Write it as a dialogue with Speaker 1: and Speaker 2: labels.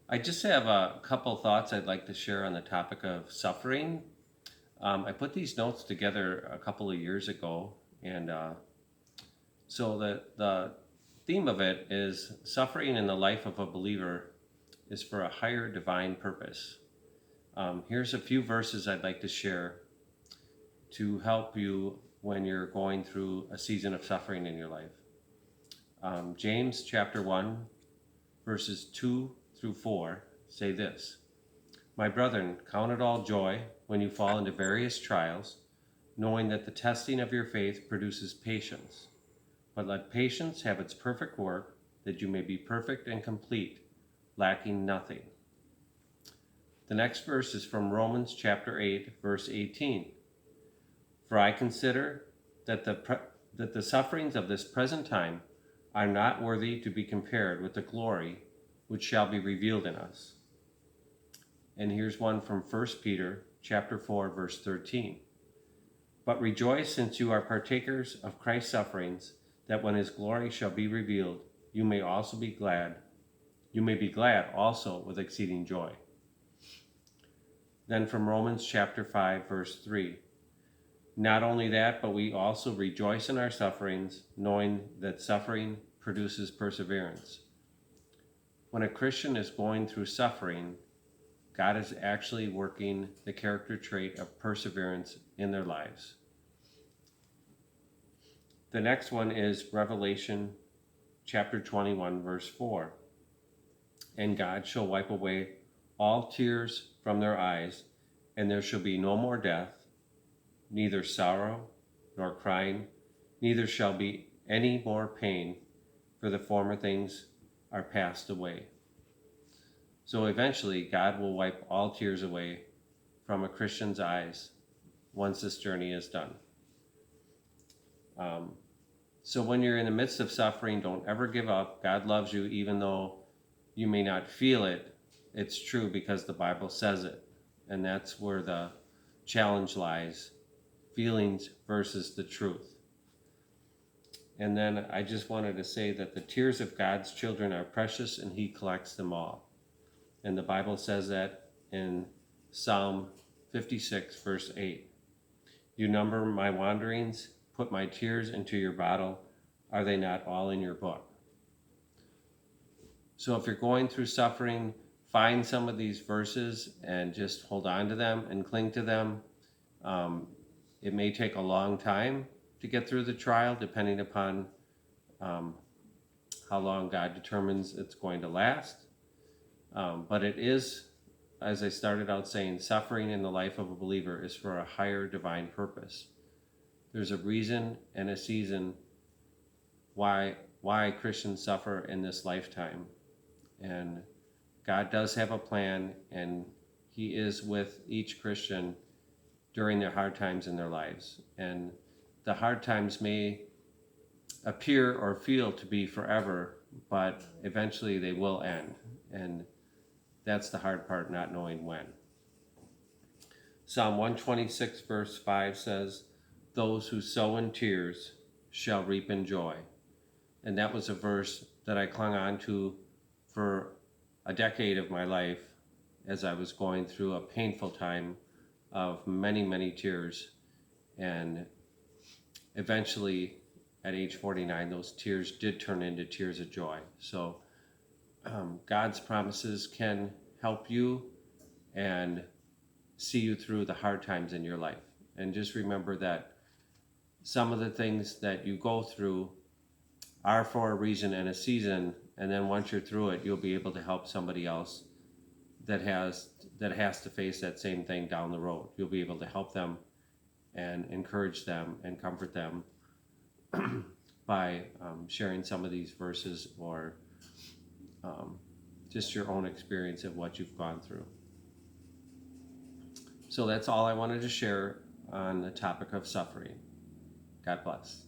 Speaker 1: I just have a couple thoughts I'd like to share on the topic of suffering. I put these notes together a couple of years ago, and so the theme of it is suffering in the life of a believer is for a higher divine purpose. Here's a few verses I'd like to share to help you when you're going through a season of suffering in your life. James chapter 1, verses 2 through 4 say this: My brethren, count it all joy when you fall into various trials, knowing that the testing of your faith produces patience. But let patience have its perfect work, that you may be perfect and complete, lacking nothing. The next verse is from Romans chapter 8, verse 18. For I consider that the sufferings of this present time are not worthy to be compared with the glory which shall be revealed in us. And here's one from 1 Peter chapter 4, verse 13. But rejoice, since you are partakers of Christ's sufferings, that when his glory shall be revealed, you may also be glad. You may be glad also with exceeding joy. Then from Romans chapter 5, verse 3. Not only that, but we also rejoice in our sufferings, knowing that suffering produces perseverance. When a Christian is going through suffering, God is actually working the character trait of perseverance in their lives. The next one is Revelation chapter 21, verse 4. And God shall wipe away all tears from their eyes, and there shall be no more death, neither sorrow nor crying, neither shall be any more pain, for the former things are passed away. So eventually, God will wipe all tears away from a Christian's eyes once this journey is done. So when you're in the midst of suffering, don't ever give up. God loves you, even though you may not feel it. It's true because the Bible says it. And that's where the challenge lies: feelings versus the truth. And then I just wanted to say that the tears of God's children are precious, and he collects them all. And the Bible says that in Psalm 56, verse 8. You number my wanderings, put my tears into your bottle. Are they not all in your book? So if you're going through suffering, find some of these verses and just hold on to them and cling to them. It may take a long time to get through the trial, depending upon how long God determines it's going to last. But it is, as I started out saying, suffering in the life of a believer is for a higher divine purpose. There's a reason and a season why Christians suffer in this lifetime. And God does have a plan, and he is with each Christian during their hard times in their lives. And the hard times may appear or feel to be forever, but eventually they will end. And that's the hard part, not knowing when. Psalm 126, verse 5 says, Those who sow in tears shall reap in joy. And that was a verse that I clung on to for a decade of my life as I was going through a painful time of many, many tears. And eventually, at age 49, those tears did turn into tears of joy. So God's promises can help you and see you through the hard times in your life. And just remember that some of the things that you go through are for a reason and a season, and then once you're through it, you'll be able to help somebody else that has to face that same thing down the road. You'll be able to help them and encourage them and comfort them by sharing some of these verses, or just your own experience of what you've gone through. So that's all I wanted to share on the topic of suffering. God bless.